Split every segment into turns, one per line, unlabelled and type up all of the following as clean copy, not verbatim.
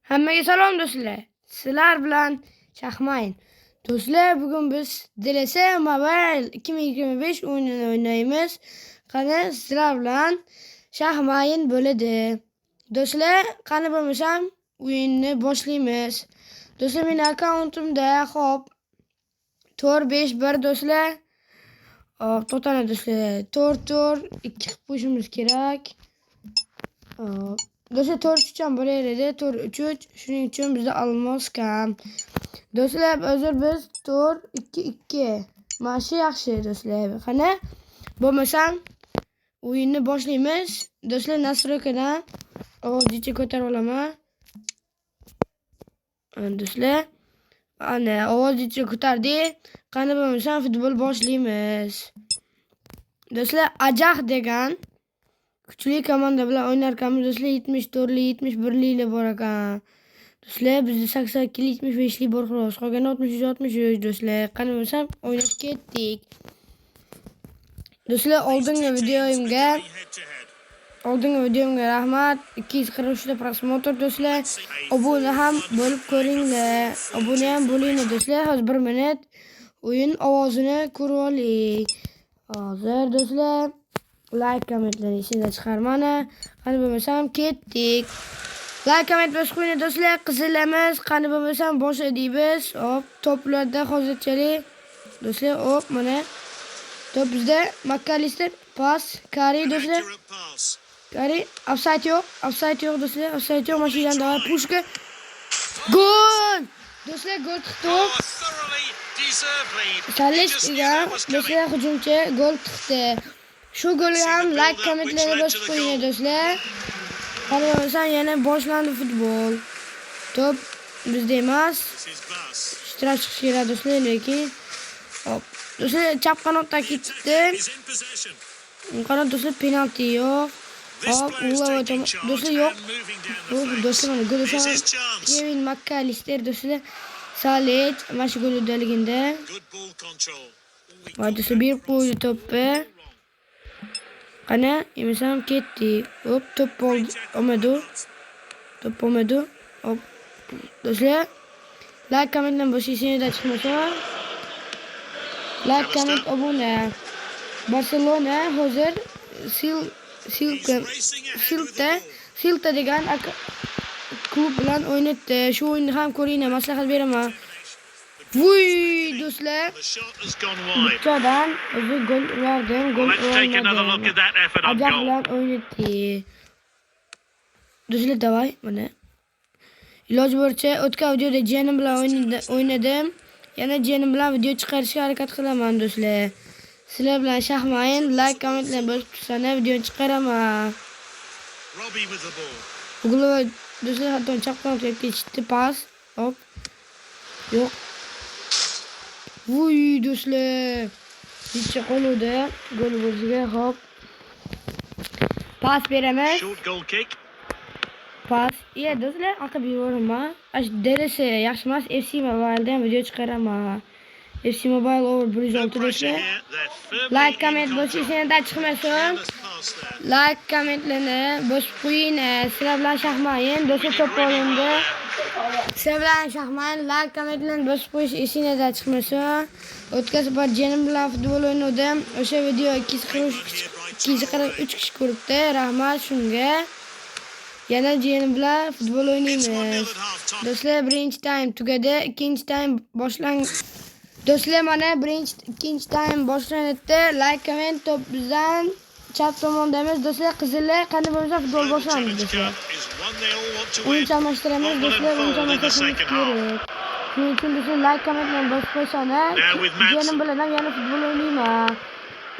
Hammaga salom do'stlar. Sizlar bilan Shahmayin. Do'stlar, bugun biz DLS Mobile 2025 o'yinini o'ynaymiz. Qani sizlar bilan Shahmayin bo'ladi. Do'stlar, qani bo'lmasam o'yinni boshlaymiz. Do'stlar, mening akkauntimda hop 4-5-1 do'stlar. Hop, to'xtang do'stlar. 4-4-2 qilib qo'yishimiz kerak. Hop. Do'stlar 4-3 ham bo'laveradi. 4-3-3. Shuning uchun bizda almos kam. Do'stlar, hozir biz 4-2-2. Mana shu yaxshi do'stlar. Qani bo'lmasam o'yinni boshlaymiz. Do'stlar, nastroykadan ovozlicha ko'tarib olaman. Do'stlar, ana ovozlicha ko'tardik. Qani bo'lmasam futbol boshlaymiz. Do'stlar, Ajaq degan kuchli komanda bilan o'ynar ekanmiz. Do'stlar, 74li, 71li bor ekan. Do'stlar, bizda 82li, 75li bor xolos. Qolgani 63 do'stlar. Qani bo'lsam o'ynab ketdik. Do'stlar, oldingi videomga rahmat. 243 ta prosmotr do'stlar. Obuna ham bo'lib ko'ringlar. Obuna ham bo'linglar do'stlar. Hozir 1 minut o'yin ovozini ko'rib oling. Hozir do'stlar like, kommentlarni ichida chiqarmani. Qani bo'lmasam ketdik. Like, komment bosib qo'ying do'stlar. Qizilamiz. Qani bo'lmasam boshladik biz. Hop, toplarda hozirchalik. Do'stlar, hop, mana top bizda. McAllister pas, Kari do'stlar. Kari, offside yo'q do'stlar. Offside yo'q. Mashidan davar pushka. Gol! Do'stlar, gol chiqdi. Salish degan do'stlar hujumchi gol chiqdi. Shu golga ham like, kommentlarni bosib qo'ying do'stlar. Qani bo'lmasam yana boshlandi futbol. Top bizda emas. Ishtirok chiqish kerak do'stlar, lekin hop. Do'stlar, chap qanotdan ketdi. Qanot do'stlar, penalti yo'q. Hop, do'stlar yo'q. Do'stlar, mana gol Kevin McAllister do'stlar. Salish mana shu gol uddaligida. Va do'stlar, bir qo'ydi to'pni. Qani, emasam ketdik. Hop, top olmadi. Hop. Do'stlar, like, kommentdan boshqa ishingizda chiqmasa, like, komment, obuna. Barselona hozir Silta degan klub bilan o'ynaydi. Shu o'yinni ham ko'ringlar, maslahat beraman. Vuy do'stlar. Bittadan o'zi gol urardim, gol urolmadim. Ajaq bilan o'ynaydi. Do'stlar, davay, mana. Iloji boricha o'tgan videoda jiyanim bilan o'ynadim. Yana jiyanim bilan video chiqarishga harakat qilaman do'stlar. Sizlar bilan Shahmayin, like, kommentlar bosib tursana videoni chiqaraman. Bugun do'stlar hatto chapdan o'tib ketishdi pas. Hop. Yo'q. Vuy do'stlar. Bitta qoluvdi. Gol bo'lishiga hop. Pas beramiz. Pas. Do'stlar, aqib yuboraman. DLS yaxshi emas, FC Mobile'da ham video chiqaraman. FC Mobile over 106 do'stlar. Like, komment bosishingizda chiqmasin. Like, kommentlarni bosib qo'ying. Sizlar bilan Shahmayin do'stlar, top olindi. Sizlar bilan Shahmayin, like, kommentlarni bosib qo'yish esingizda chiqmasin. O'tgan safar jiyanim bilan futbol o'ynadim. O'sha video 243 kishi ko'ribdi. Rahmat shunga. Yana jiyanim bilan futbol o'ynaymiz. Do'stlar, birinchi time tugadi, ikkinchi time boshlangan. Do'stlar, mana ikkinchi time boshlanadi. Like, komment, top bizdan chap tomondamiz. Do'stlar, qizillar, qani bo'lsa futbol boshlandi do'stlar. O'yin chamashtiramiz do'stlar, o'yin chamashtiramiz kerak. Shuning uchun do'stlar, like, kommentlarni bosib qo'ysana. Jiyanim bilan ham yana futbol o'ynayman.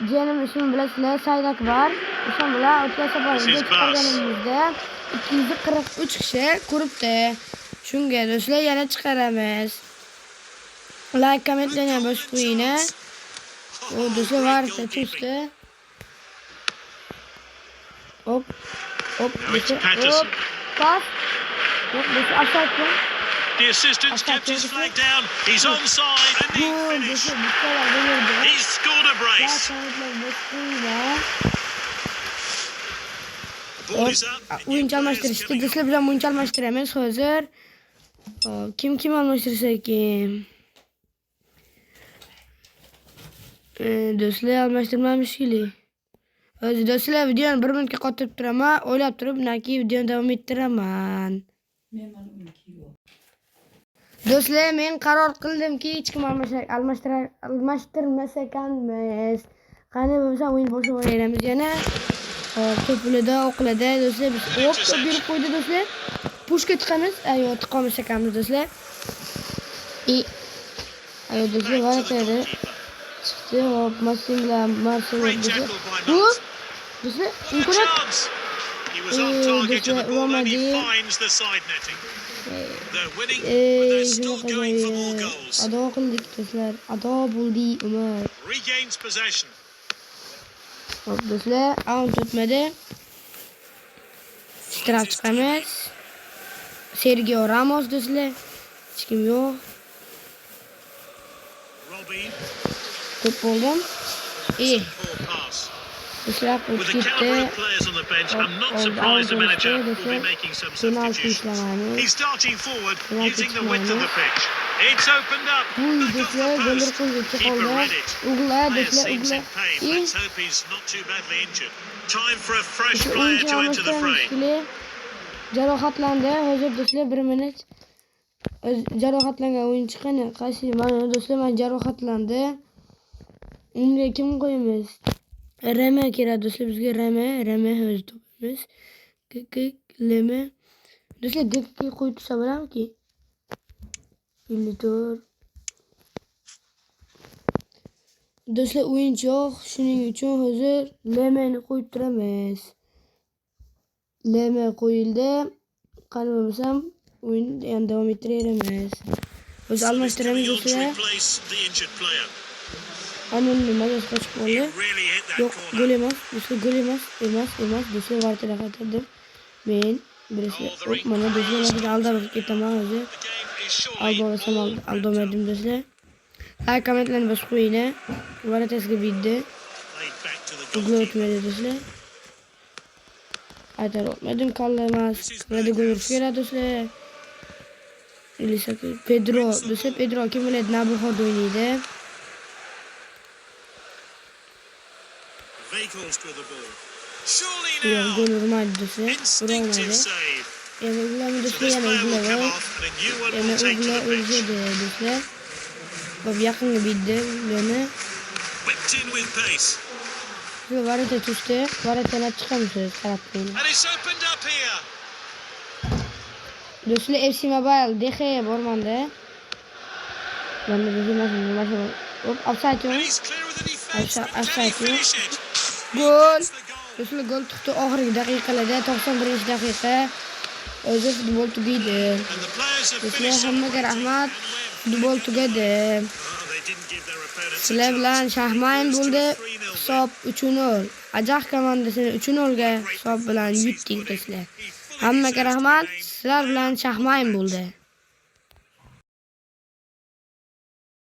Jiyanim ismi bilasizlar, Said Akbar. O'sha bilan o'tgan safar video chiqarganimizda 243 kishi ko'ribdi. Shunga do'stlar yana chiqaramiz. Like, kommentlarni ham bosib qo'ying. O do'stlar, varsa tushdi. Hop. Do'stlar, pas. Hop, do'stlar, offside.
The assistant's kept his flag down. He's onside and he finished. He's scored a brace. Ball is up.
Oyuncu almashtirishdi. Do'stlar bilan oyuncu almashtiramiz hozir. Hop, kim almashtirsa kim? Do'stlar almashtirmamiz kerak. Hozir do'stlar videoni 1 minutga qotib turaman. O'ylab turib, naki videoni davom ettiraman. Do'stlar, men qaror qildimki, hech kim almashtirmas ekanmiz. Qani bo'lsa o'yin boshlayveramiz yana. Hop, to'pilida, o'qilida do'stlar biz hop berib qo'ydi do'stlar. Pushka chiqamiz. Ayo, tiqamiz ekanmiz do'stlar. Ayo do'stlar, varatadi. Chiqdi, hop, Marcelo do'stlar. Hop, do'stlar, imkoniyat.
He was off target to the ball and he finds the side netting. They're winning, but they're still going for more goals.
Ado qildik do'stlar. Ado bo'ldi Umar.
Regains possession.
Hop do'stlar, out o'tmadi. Shtraf chiqamiz. Sergio Ramos do'stlar. Hech kim yo'q.
Robbie.
To'p bo'ldim.
Poor pass.
Do'stlar,
With the
ketdi.
caliber of players on the bench, I'm not surprised the manager will be making some substitutions. He's starting forward using the width of the pitch. It's opened up. Look off the post. Keeper read it. Player seems in pain. Let's hope he's not too badly injured. Time for a fresh player to enter the fray.
Jarohatlandi. Hozir do'stlar 1 minut. Jarohatlangan o'yinchi qani? Qaysi? Mana do'stlar, men jarohatlandi. Unga kim qo'yamiz? Reme kerak do'stlar, bizga Reme o'zi topamiz. Leme. Do'stlar, DK qo'yib tursa bo'ladimi? Illitor. Do'stlar, o'yinchi yo'q, shuning uchun hozir Lemeni qo'yib turamiz. Leme qo'yildi. Qani bo'lmasam, o'yinni ham davom ettiraveramiz. O'zi almashtiramiz do'stlar. Anun nimasi qochib qoldi? Yo'q, gol emas. Do'stlar, gol emas. Do'stlar, vartida qaytardim. Men birisi, hop, mana do'stlar, aldab ketaman hozir. Aldolsam aldomadim do'stlar. Like, kommentlarni bosib qo'yinglar. Varatasiga bitdi. Gol o'tmadi do'stlar. Aytar o'tmadim, kalla emas. Qiladi gol urish kerak do'stlar. Pedro, do'stlar, Pedro kim biladi, Nabuxorda o'ynaydi. Yo'q, gol urmadi do'stlar. Urolmadi. Yana ularni do'stlar, yana ular. Yana ular o'ldi do'stlar. Hop, yaqinga bitdi ularni. Varata tushdi. Varatadan chiqamiz qarab qo'ying. Do'stlar, FC Mobile DX bormanda. Mana do'stlar, hop, offside. Gol. Do'stlar, gol chiqdi oxirgi daqiqalarda, 91-daqiqa. O'zi futbol tugaydi. Do'stlar, hammaga rahmat. Futbol tugadi. Sizlar bilan shaxmat bo'ldi. Hisob 3-0. Ajax komandasini 3-0 ga hisob bilan yutdik do'stlar. Hammaga rahmat. Sizlar bilan shaxmat bo'ldi.